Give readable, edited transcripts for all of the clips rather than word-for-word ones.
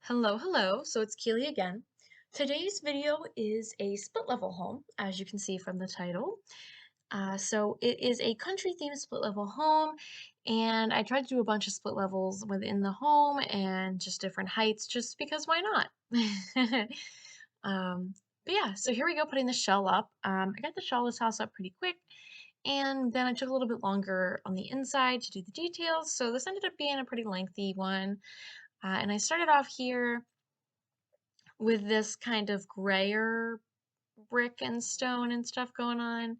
Hello, hello. So it's Keely again. Today's video is a split level home, as you can see from the title. So it is a country themed split level home, and I tried to do a bunch of split levels within the home and just different heights, just because why not? Um, but yeah, so here we go, putting the shell up. I got the shell of this house up pretty quick, and then I took a little bit longer on the inside to do the details. So this ended up being a pretty lengthy one. And I started off here with this kind of grayer brick and stone and stuff going on.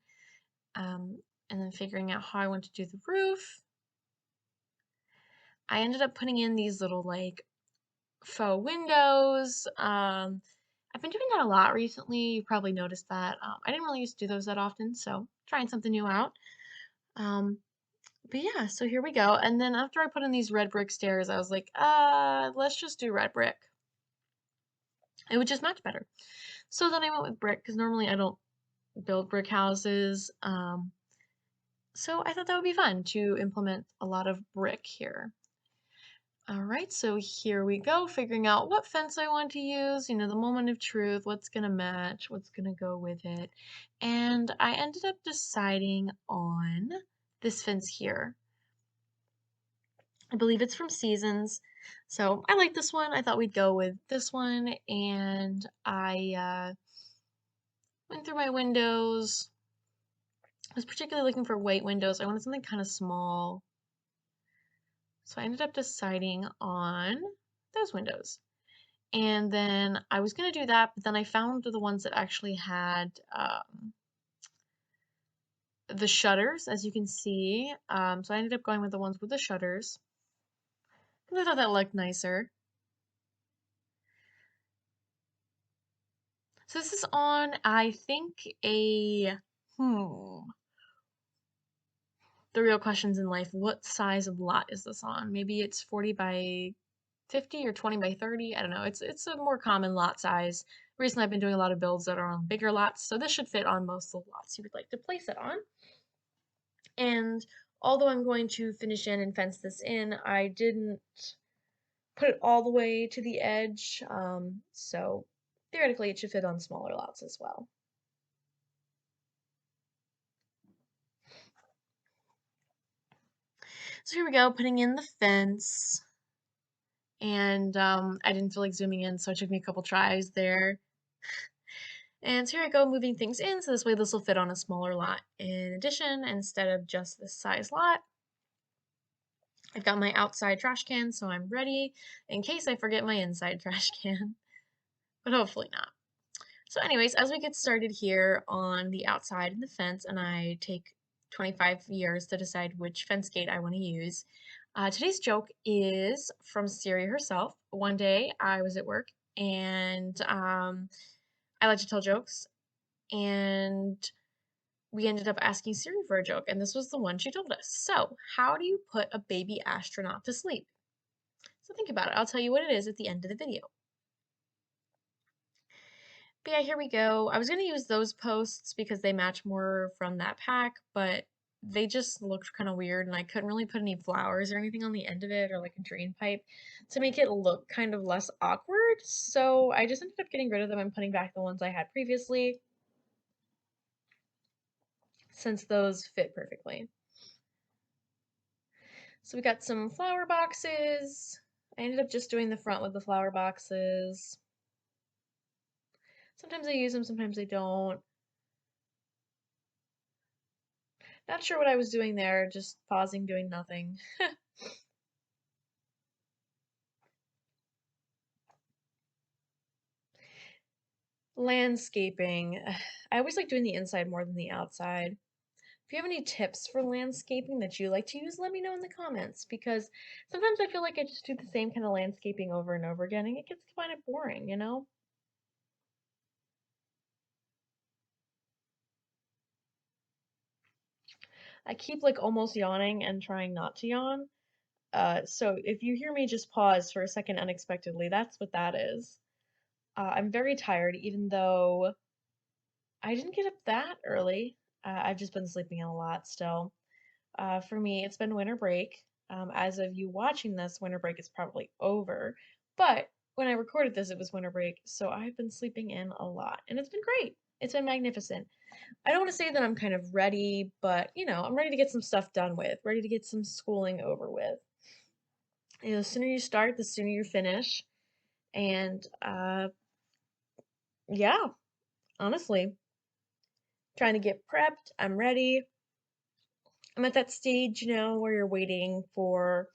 And then figuring out how I want to do the roof. I ended up putting in these little like faux windows. I've been doing that a lot recently. You probably noticed that. I didn't really used to do those that often, so trying something new out. Um, but yeah, so here we go. And then after I put in these red brick stairs, I was like, let's just do red brick. It would just match better. So then I went with brick because normally I don't build brick houses. So I thought that would be fun to implement a lot of brick here. All right, so here we go, figuring out what fence I want to use, the moment of truth, what's gonna match, what's gonna go with it. And I ended up deciding on this fence here. I believe it's from Seasons. So I like this one. I thought we'd go with this one. And I went through my windows. I was particularly looking for white windows. I wanted something kind of small. So I ended up deciding on those windows. And then I was going to do that, but then I found the ones that actually had the shutters, as you can see. So I ended up going with the ones with the shutters because I thought that looked nicer. So this is on, I think, hmm. The real questions in life, what size of lot is this on? Maybe it's 40 by 50 or 20 by 30. I don't know. It's a more common lot size. Recently, I've been doing a lot of builds that are on bigger lots, so this should fit on most of the lots you would like to place it on. And although I'm going to finish in and fence this in, I didn't put it all the way to the edge, so theoretically it should fit on smaller lots as well. So here we go, putting in the fence. And I didn't feel like zooming in, so it took me a couple tries there. And so here I go, moving things in, so this way this will fit on a smaller lot. In addition, instead of just this size lot, I've got my outside trash can, so I'm ready in case I forget my inside trash can, but hopefully not. So anyways, as we get started here on the outside of the fence, and I take 25 years to decide which fence gate I want to use, today's joke is from Siri herself. One day I was at work and I like to tell jokes, and we ended up asking Siri for a joke, and this was the one she told us. So, how do you put a baby astronaut to sleep? So, think about it. I'll tell you what it is at the end of the video. But yeah, here we go. I was going to use those posts because they match more from that pack, but they just looked kind of weird, and I couldn't really put any flowers or anything on the end of it or like a drain pipe to make it look kind of less awkward. So, I just ended up getting rid of them and putting back the ones I had previously, since those fit perfectly. So we got some flower boxes. I ended up just doing the front with the flower boxes. Sometimes I use them, sometimes I don't. Not sure what I was doing there, just pausing, doing nothing. Landscaping. I always like doing the inside more than the outside. If you have any tips for landscaping that you like to use, let me know in the comments, because sometimes I feel like I just do the same kind of landscaping over and over again and it gets kind of boring, you know? I keep like almost yawning and trying not to yawn. So if you hear me just pause for a second unexpectedly, that's what that is. I'm very tired, even though I didn't get up that early. I've just been sleeping in a lot still. For me, it's been winter break. As of you watching this, winter break is probably over. But when I recorded this, it was winter break, so I've been sleeping in a lot, and it's been great. It's been magnificent. I don't want to say that I'm kind of ready, but I'm ready to get some stuff done with, ready to get some schooling over with. The sooner you start, the sooner you finish. And yeah, honestly, trying to get prepped. I'm ready. I'm at that stage, where you're waiting for.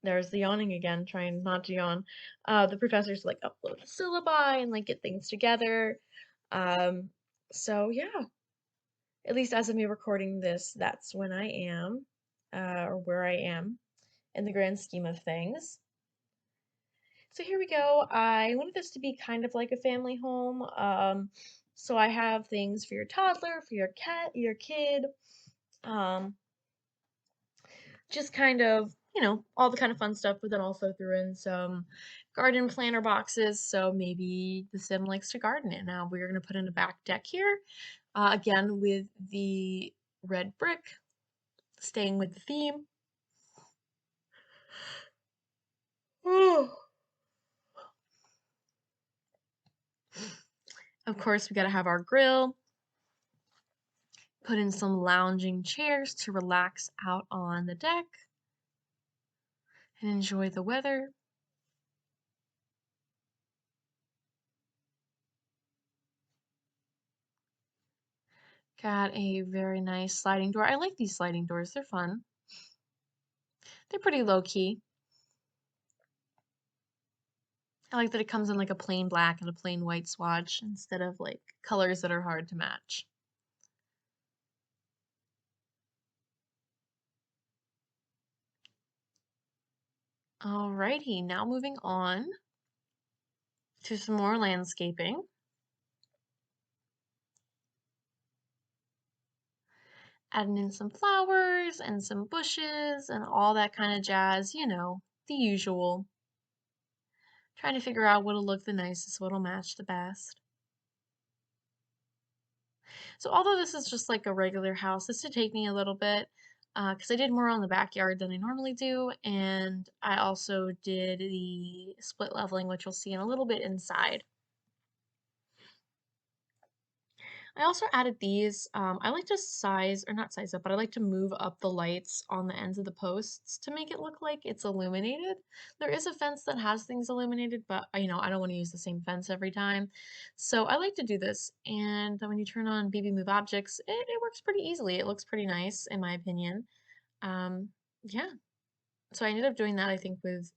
There's the yawning again, trying not to yawn. The professors like upload the syllabi and like get things together. Um, so yeah, at least as of me recording this, that's when I am, or where I am in the grand scheme of things. So here we go. I wanted this to be kind of like a family home. So I have things for your toddler, for your cat, your kid, um, just kind of, all the kind of fun stuff, but then also threw in some garden planter boxes. So maybe the sim likes to garden it. Now we're going to put in a back deck here, again with the red brick, staying with the theme. Of course, we got to have our grill, put in some lounging chairs to relax out on the deck and enjoy the weather. Got a very nice sliding door. I like these sliding doors, they're fun. They're pretty low key. I like that it comes in like a plain black and a plain white swatch instead of like colors that are hard to match. Alrighty, now moving on to some more landscaping. Adding in some flowers and some bushes and all that kind of jazz, the usual. Trying to figure out what'll look the nicest, what'll match the best. So although this is just like a regular house, this did take me a little bit because I did more on the backyard than I normally do, and I also did the split leveling, which you'll see in a little bit inside. I also added these. I like to size, or not size up, but I like to move up the lights on the ends of the posts to make it look like it's illuminated. There is a fence that has things illuminated, but I don't want to use the same fence every time. So I like to do this. And then when you turn on BB Move Objects, it works pretty easily. It looks pretty nice, in my opinion. Yeah. So I ended up doing that, I think, with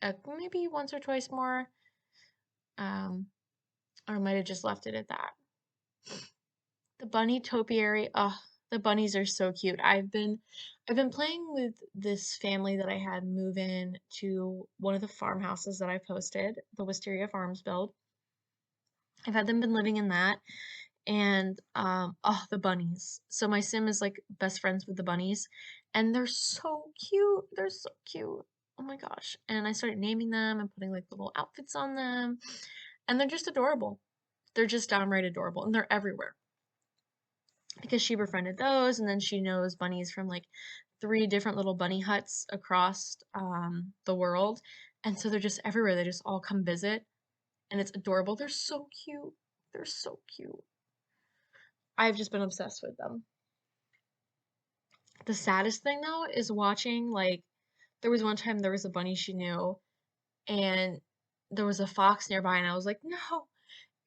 maybe once or twice more. Um, or I might have just left it at that. The bunny topiary, the bunnies are so cute. I've been playing with this family that I had move in to one of the farmhouses that I posted, the Wisteria Farms build. I've had them been living in that, and the bunnies. So my sim is like best friends with the bunnies, and they're so cute. They're so cute. Oh my gosh. And I started naming them and putting like little outfits on them, and they're just adorable. They're just downright adorable, and they're everywhere because she befriended those, and then she knows bunnies from like 3 different little bunny huts across the world, and so they're just everywhere. They just all come visit, and it's adorable. They're so cute. They're so cute. I've just been obsessed with them. The saddest thing though is watching like there was one time there was a bunny she knew, and there was a fox nearby, and I was like, no,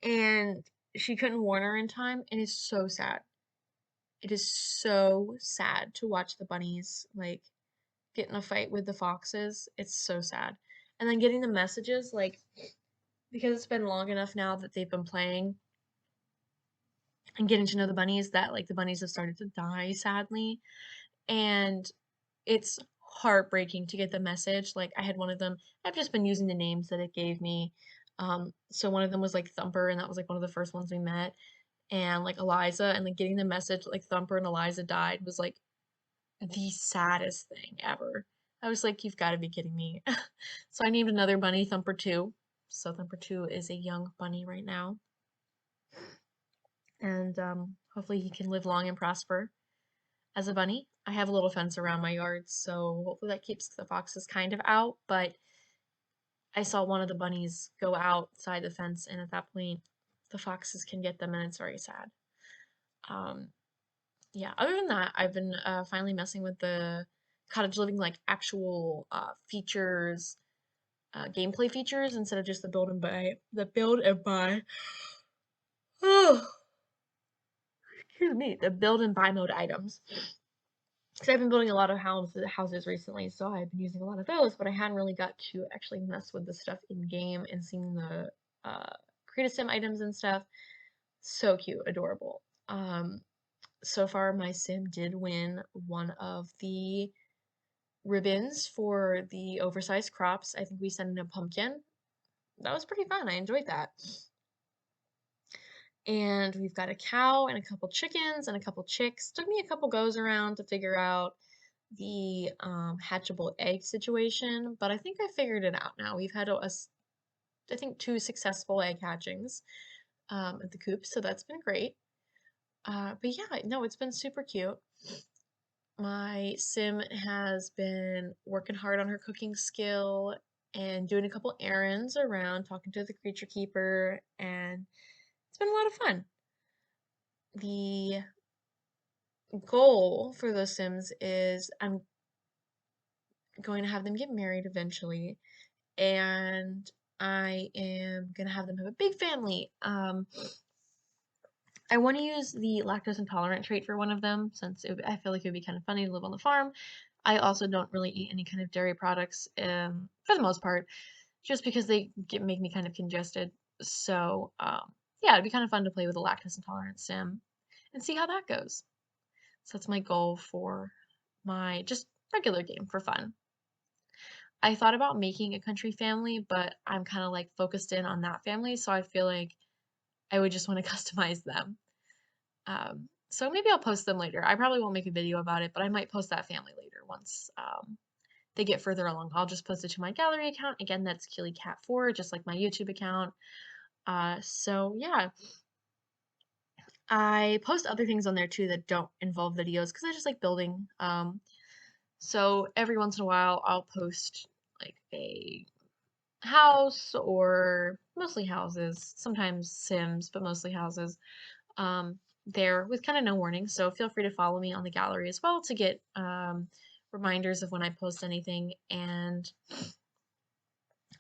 and she couldn't warn her in time, and it's so sad. It is so sad to watch the bunnies like get in a fight with the foxes. It's so sad. And then getting the messages like because it's been long enough now that they've been playing and getting to know the bunnies that like the bunnies have started to die sadly. And it's heartbreaking to get the message. Like I had one of them, I've just been using the names that it gave me. So one of them was like Thumper, and that was like one of the first ones we met. And like Eliza, and like getting the message like Thumper and Eliza died was like the saddest thing ever. I was like, you've got to be kidding me. So I named another bunny Thumper 2. So Thumper 2 is a young bunny right now. And hopefully he can live long and prosper as a bunny. I have a little fence around my yard, so hopefully that keeps the foxes kind of out, but I saw one of the bunnies go outside the fence, and at that point, the foxes can get them, and it's very sad. Um, yeah, other than that, I've been finally messing with the cottage living like actual features, gameplay features instead of just the build and buy. The build and buy. Oh, excuse me. The build and buy mode items. Because I've been building a lot of houses recently, so I've been using a lot of those, but I hadn't really got to actually mess with the stuff in game and seeing the create a sim items and stuff. So cute, adorable. So far, my sim did win one of the ribbons for the oversized crops. I think we sent in a pumpkin. That was pretty fun. I enjoyed that. And we've got a cow and a couple chickens and a couple chicks. Took me a couple goes around to figure out the hatchable egg situation, but I think I figured it out now. We've had I think 2 successful egg hatchings at the coop, so that's been great. But yeah, no, it's been super cute. My sim has been working hard on her cooking skill and doing a couple errands around, talking to the creature keeper, and it's been a lot of fun. The goal for the Sims is I'm going to have them get married eventually, and I am gonna have them have a big family. I want to use the lactose intolerant trait for one of them since I feel like it would be kind of funny to live on the farm. I also don't really eat any kind of dairy products for the most part, just because they make me kind of congested. So yeah, it'd be kind of fun to play with a lactose intolerant sim and see how that goes. So that's my goal for my just regular game for fun. I thought about making a country family, but I'm kind of like focused in on that family, so I feel like I would just want to customize them. So maybe I'll post them later. I probably won't make a video about it, but I might post that family later once they get further along. I'll just post it to my gallery account. Again, that's KillyCat4, just like my YouTube account. So yeah, I post other things on there too that don't involve videos because I just like building. So every once in a while, I'll post like a house or mostly houses, sometimes Sims, but mostly houses, there with kind of no warning. So feel free to follow me on the gallery as well to get reminders of when I post anything. And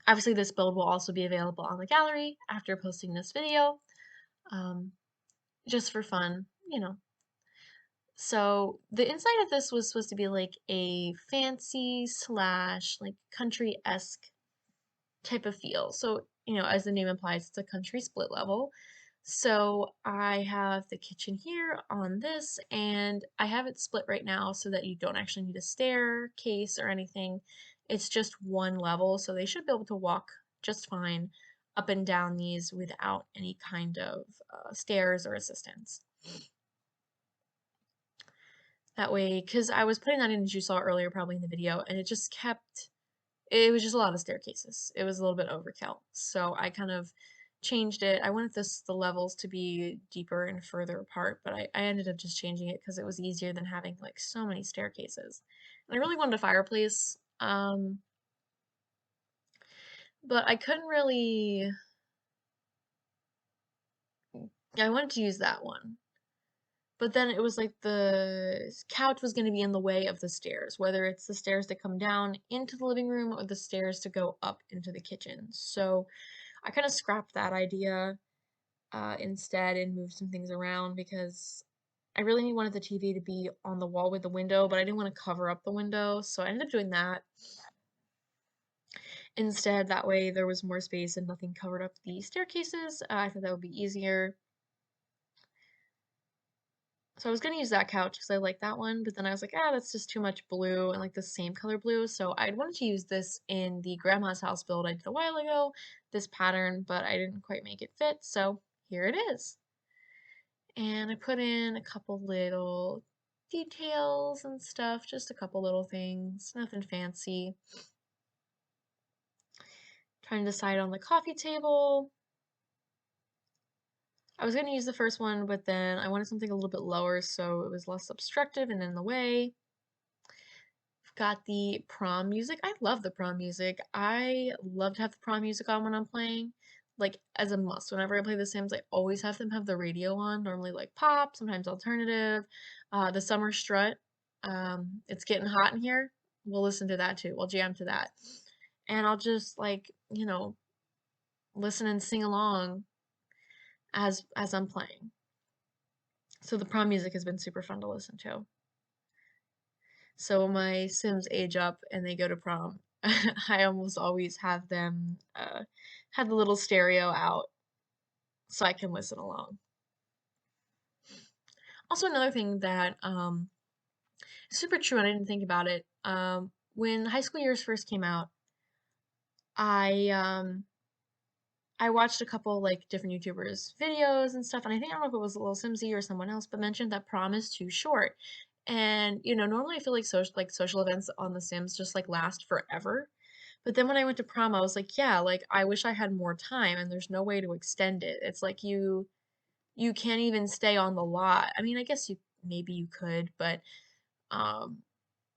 obviously, this build will also be available on the gallery after posting this video, um, just for fun, you know. So the inside of this was supposed to be like a fancy slash like country-esque type of feel. So, you know, as the name implies, it's a country split level. So I have the kitchen here on this, and I have it split right now so that you don't actually need a staircase or anything. It's just one level, so they should be able to walk just fine up and down these without any kind of stairs or assistance. That way, because I was putting that in as you saw earlier, probably in the video, and it was just a lot of staircases. It was a little bit overkill. So I kind of changed it. I wanted the levels to be deeper and further apart, but I ended up just changing it because it was easier than having like so many staircases. And I really wanted a fireplace, but I couldn't really. I wanted to use that one. But then it was like the couch was going to be in the way of the stairs, whether it's the stairs that come down into the living room or the stairs to go up into the kitchen. So I kind of scrapped that idea instead and moved some things around because I really wanted the TV to be on the wall with the window, but I didn't want to cover up the window, so I ended up doing that instead. That way there was more space and nothing covered up the staircases. I thought that would be easier. So I was gonna use that couch because I like that one, but then I was like, ah, that's just too much blue and like the same color blue. So I wanted to use this in the grandma's house build I did a while ago, this pattern, but I didn't quite make it fit. So here it is. And I put in a couple little details and stuff, just a couple little things, nothing fancy. Trying to decide on the coffee table. I was going to use the first one, but then I wanted something a little bit lower so it was less obstructive and in the way. got the prom music. I love the prom music. I love to have the prom music on when I'm playing, like as a must. Whenever I play The Sims, I always have them have the radio on, normally like pop, sometimes alternative. The summer strut. It's getting hot in here. We'll listen to that too. We'll jam to that. And I'll just like, listen and sing along as I'm playing. So the prom music has been super fun to listen to. So when my Sims age up and they go to prom, I almost always have them have the little stereo out so I can listen along. Also, another thing that is super true, and I didn't think about it. When high school years first came out, I um, I watched a couple like different YouTubers videos and stuff, and I don't know if it was Lil Simsy or someone else, but mentioned that prom is too short. And normally I feel like social events on The Sims just like last forever. But then when I went to prom, I was like, yeah, like I wish I had more time, and there's no way to extend it. It's like you can't even stay on the lot. I mean, I guess you maybe you could, but um,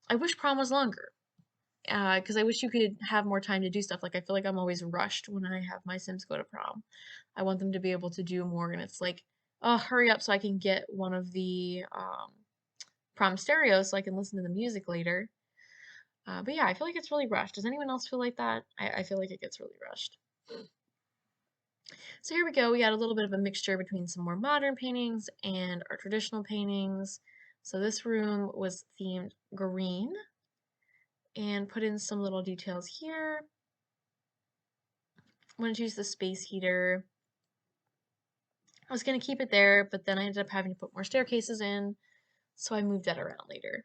I wish prom was longer. Because I wish you could have more time to do stuff. Like I feel like I'm always rushed when I have my Sims go to prom. I want them to be able to do more, and it's like, oh, hurry up so I can get one of the prom stereos so I can listen to the music later. But yeah, I feel like it's really rushed. Does anyone else feel like that? I feel like it gets really rushed. So here we go. We got a little bit of a mixture between some more modern paintings and our traditional paintings. So this room was themed green and put in some little details here. I wanted to use the space heater. I was going to keep it there, but then I ended up having to put more staircases in, so I moved that around later.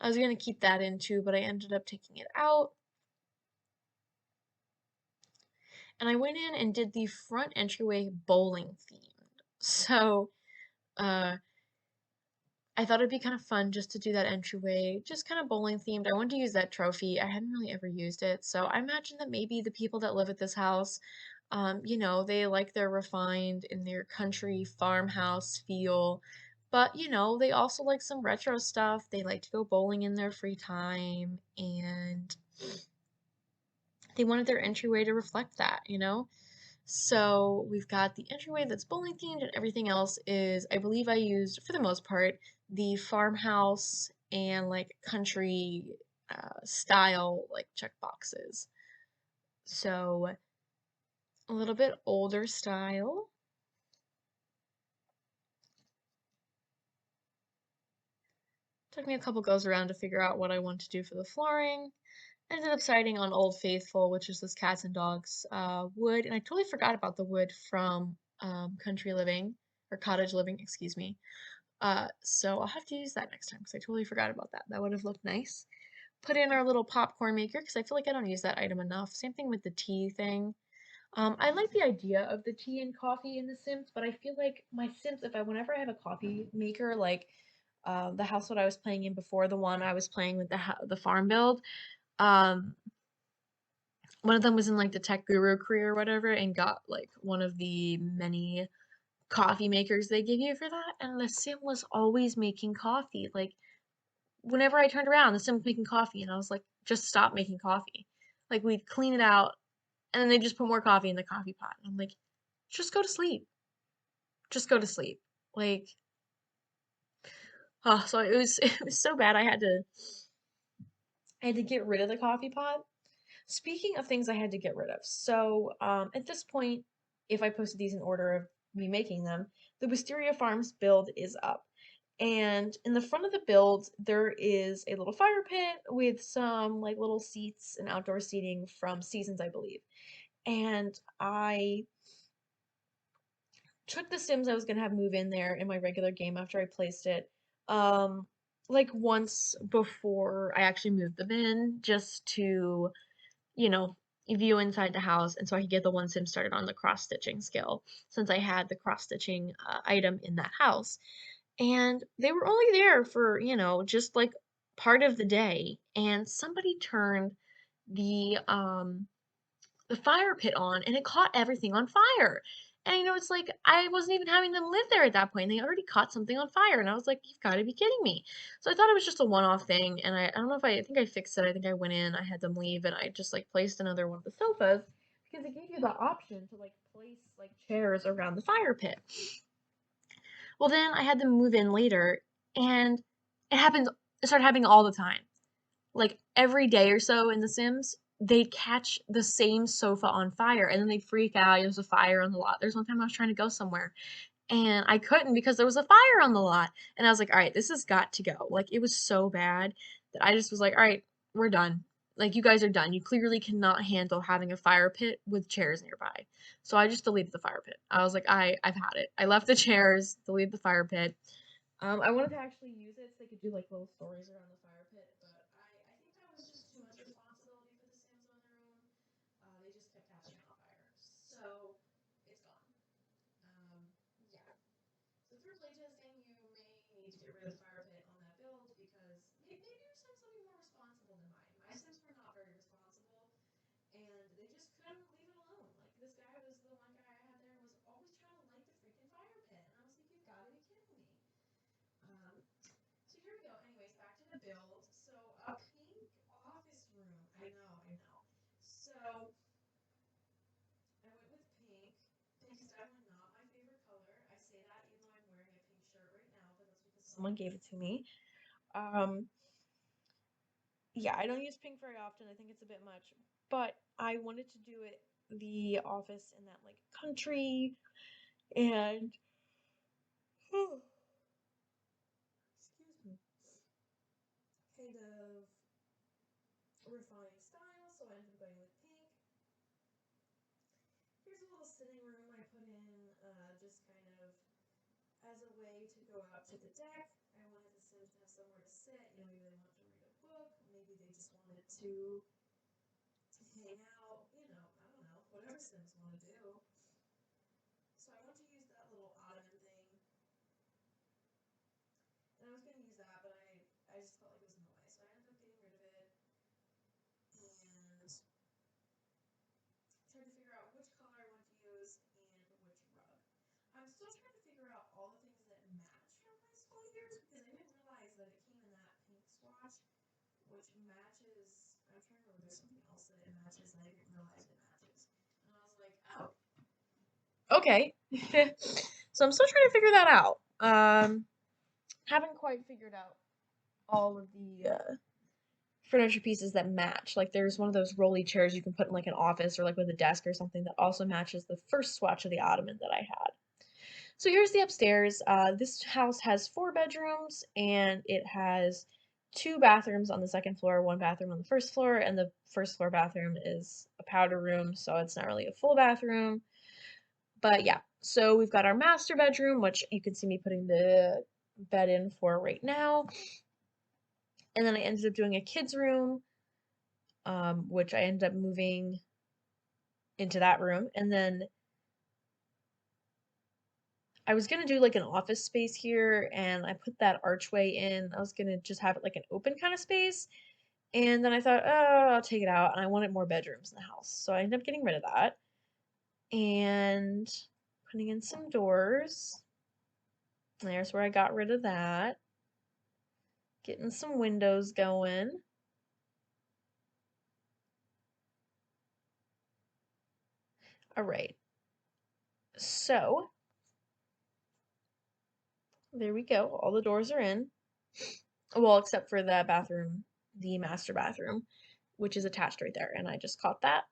I was going to keep that in too, but I ended up taking it out. And I went in and did the front entryway bowling themed. So, uh, I thought it'd be kind of fun just to do that entryway, just kind of bowling themed. I wanted to use that trophy. I hadn't really ever used it, so I imagine that maybe the people that live at this house, they like their refined in their country farmhouse feel, but they also like some retro stuff. They like to go bowling in their free time, and they wanted their entryway to reflect that. So we've got the entryway that's bowling themed, and everything else is, I believe I used, for the most part, the farmhouse and like country style like check boxes. So a little bit older style. Took me a couple goes around to figure out what I want to do for the flooring. Ended up siding on Old Faithful, which is this cats and dogs wood, and I totally forgot about the wood from Country Living, or Cottage Living, excuse me. So I'll have to use that next time because I totally forgot about that. That would have looked nice. Put in our little popcorn maker because I feel like I don't use that item enough. Same thing with the tea thing. I like the idea of the tea and coffee in The Sims, but I feel like my Sims, whenever I have a coffee maker, like the house that I was playing in before, the one I was playing with the farm build, um, one of them was in like the tech guru career or whatever, and got like one of the many coffee makers they give you for that, and the Sim was always making coffee. Like whenever I turned around, the Sim was making coffee, and I was like, just stop making coffee. Like we'd clean it out, and then they just put more coffee in the coffee pot. And I'm like, just go to sleep. Just go to sleep. Like, oh, so it was it was so bad. I had to get rid of the coffee pot. Speaking of things I had to get rid of, so at this point, if I posted these in order of me making them, the Wisteria Farms build is up. And in the front of the build, there is a little fire pit with some like little seats and outdoor seating from Seasons, I believe. And I took the Sims I was gonna have move in there in my regular game after I placed it. Um, like once before I actually moved them in, just to you know, view inside the house, and so I could get the one sim started on the cross stitching skill since I had the cross stitching item in that house. And they were only there for, just like part of the day, and somebody turned the the fire pit on and it caught everything on fire. And it's like I wasn't even having them live there at that point. They already caught something on fire. And I was like, you've got to be kidding me. So I thought it was just a one-off thing. And I don't know if I think I fixed it. I think I went in, I had them leave, and I just like placed another one of the sofas because it gave you the option to like place like chairs around the fire pit. Well, then I had them move in later, and it started happening all the time. Like every day or so in The Sims, they'd catch the same sofa on fire and then they'd freak out. There's a fire on the lot. There's one time I was trying to go somewhere and I couldn't because there was a fire on the lot. And I was like, all right, this has got to go. Like it was so bad that I just was like, all right, we're done. Like you guys are done. You clearly cannot handle having a fire pit with chairs nearby. So I just deleted the fire pit. I was like, I've had it. I left the chairs, deleted the fire pit. I wanted to actually use it so they could do like little stories around the fire pit, but I think that was just too much responsibility for the Sims on their own. They just kept catching on fire. So it's gone. Yeah. So through playtesting, you may need to get rid of the fire pit on that build because maybe your Sims will be more responsible than mine. My Sims were not very responsible, and they just couldn't leave it alone. Like this guy was the one guy I had there was always trying to light the freaking fire pit, and I was like, you've got to be kidding me. So here we go. Anyways, back to the build. So a pink office room. I know, I know. So I went with pink. Pink is definitely not my favorite color. I say that even though I'm wearing a pink shirt right now, but that's because someone gave it to me. Um, yeah, I don't use pink very often. I think it's a bit much, but I wanted to do it the office in that like country and excuse me, kind of refined style. So I ended up going with pink. Here's a little sitting room I put in, just kind of as a way to go out to the deck. I wanted the Sims to have somewhere to sit. Maybe they wanted to read a book. Maybe they just wanted to hang out. I don't know, whatever Sims want to do. So I want to use that little ottoman thing. And I was going to use that, but I just felt like it was in the way. So I ended up getting rid of it. And trying to figure out which color I want to use and which rug. I'm still trying to figure out all the things that match from my sweaters because I didn't realize that it came in that pink swatch, which matches. I'm trying to remember. There's something else that it matches, and I didn't realize it matches. And I was like, oh, okay. So I'm still trying to figure that out. Haven't quite figured out all of the furniture pieces that match. Like there's one of those rolly chairs you can put in like an office or like with a desk or something that also matches the first swatch of the ottoman that I had. So here's the upstairs. This house has 4 bedrooms and it has 2 bathrooms on the second floor, 1 bathroom on the first floor, and the first floor bathroom is a powder room, so it's not really a full bathroom. But yeah, so we've got our master bedroom, which you can see me putting the bed in for right now. And then I ended up doing a kids room, which I ended up moving into that room. And then I was gonna do like an office space here, and I put that archway in. I was gonna just have it like an open kind of space. And then I thought, oh, I'll take it out. And I wanted more bedrooms in the house. So I ended up getting rid of that and putting in some doors. There's where I got rid of that. Getting some windows going. All right. So there we go. All the doors are in. Well, except for the bathroom, the master bathroom, which is attached right there. And I just caught that.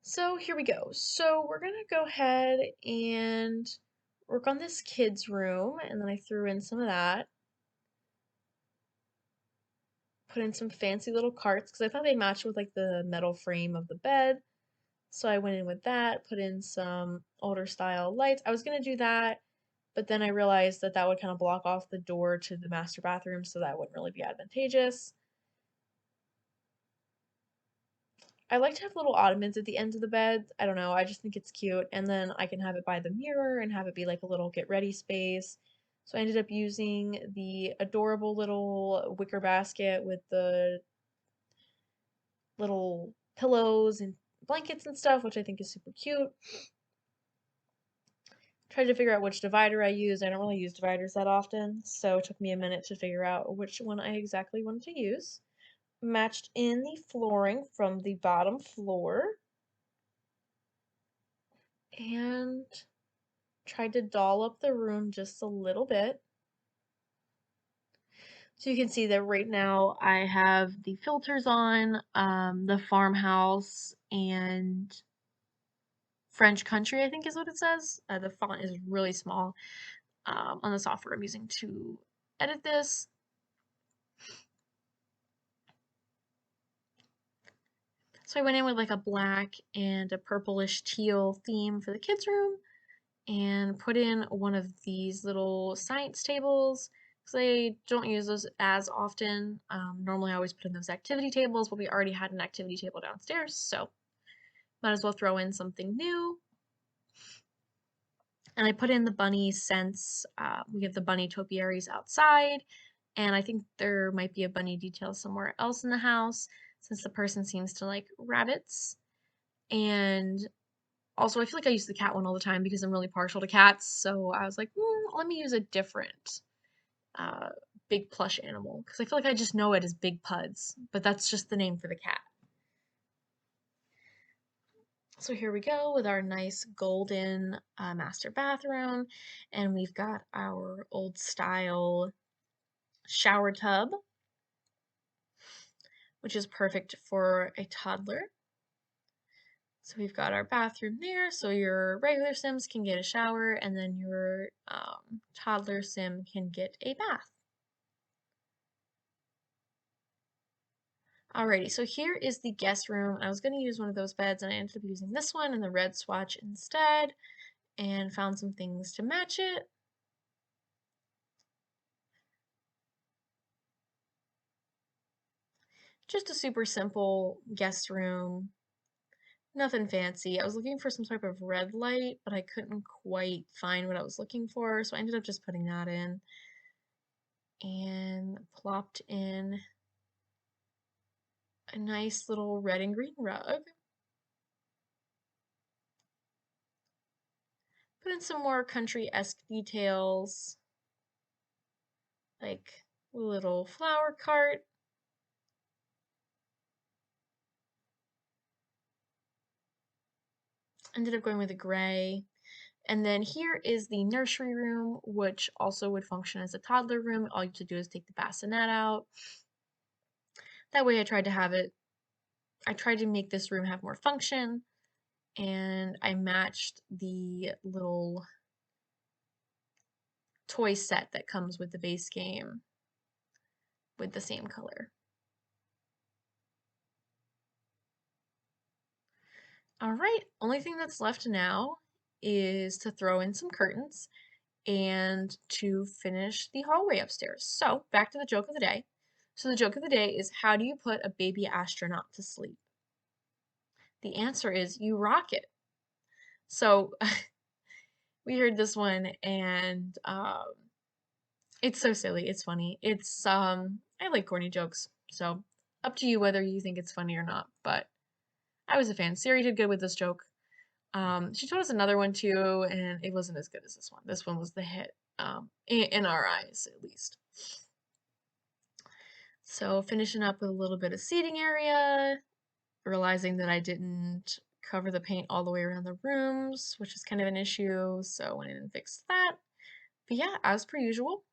So here we go. So we're gonna go ahead and work on this kids' room, and then I threw in some of that. Put in some fancy little carts because I thought they matched with like the metal frame of the bed. So I went in with that, put in some older style lights. I was gonna do that, but then I realized that that would kind of block off the door to the master bathroom, so that wouldn't really be advantageous. I like to have little ottomans at the ends of the bed. I don't know, I just think it's cute. And then I can have it by the mirror and have it be like a little get ready space. So I ended up using the adorable little wicker basket with the little pillows and blankets and stuff, which I think is super cute. Tried to figure out which divider I use. I don't really use dividers that often, so it took me a minute to figure out which one I exactly wanted to use. Matched in the flooring from the bottom floor and tried to doll up the room just a little bit. So you can see that right now I have the filters on, the farmhouse and French country, I think is what it says. The font is really small on the software I'm using to edit this. So I went in with like a black and a purplish teal theme for the kids' room and put in one of these little science tables because I don't use those as often. Normally I always put in those activity tables, but we already had an activity table downstairs, so might as well throw in something new. And I put in the bunny scents. We have the bunny topiaries outside, and I think there might be a bunny detail somewhere else in the house since the person seems to like rabbits. And also, I feel like I use the cat one all the time because I'm really partial to cats, so I was like, let me use a different uh, big plush animal because I feel like I just know it as Big Puds, but that's just the name for the cat. So here we go with our nice golden master bathroom, and we've got our old style shower tub, which is perfect for a toddler. So we've got our bathroom there, so your regular Sims can get a shower, and then your toddler Sim can get a bath. Alrighty, so here is the guest room. I was going to use one of those beds, and I ended up using this one in the red swatch instead, and found some things to match it. Just a super simple guest room, nothing fancy. I was looking for some type of red light, but I couldn't quite find what I was looking for, so I ended up just putting that in and plopped in a nice little red and green rug. Put in some more country-esque details, like a little flower cart. Ended up going with a gray. And then here is the nursery room, which also would function as a toddler room. All you have to do is take the bassinet out. That way I tried to make this room have more function, and I matched the little toy set that comes with the base game with the same color. All right, only thing that's left now is to throw in some curtains and to finish the hallway upstairs. So back to the joke of the day. So the joke of the day is, how do you put a baby astronaut to sleep? The answer is you rock it. So we heard this one and it's so silly. It's funny. I like corny jokes. So up to you whether you think it's funny or not, but I was a fan. Siri did good with this joke. She told us another one too, and it wasn't as good as this one. This one was the hit, in our eyes at least. So finishing up with a little bit of seating area, realizing that I didn't cover the paint all the way around the rooms, which is kind of an issue, so went in and fixed that. But yeah, as per usual,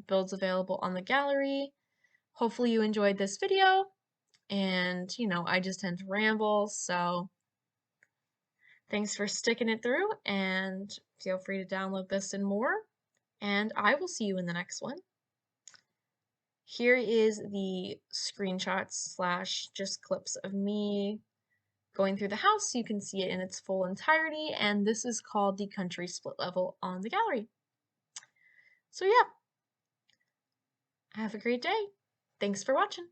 builds available on the gallery. Hopefully you enjoyed this video, and I just tend to ramble, so thanks for sticking it through, and feel free to download this and more, and I will see you in the next one. Here is the screenshots slash just clips of me going through the house so you can see it in its full entirety, and this is called the country split level on the gallery. So yeah, have a great day. Thanks for watching.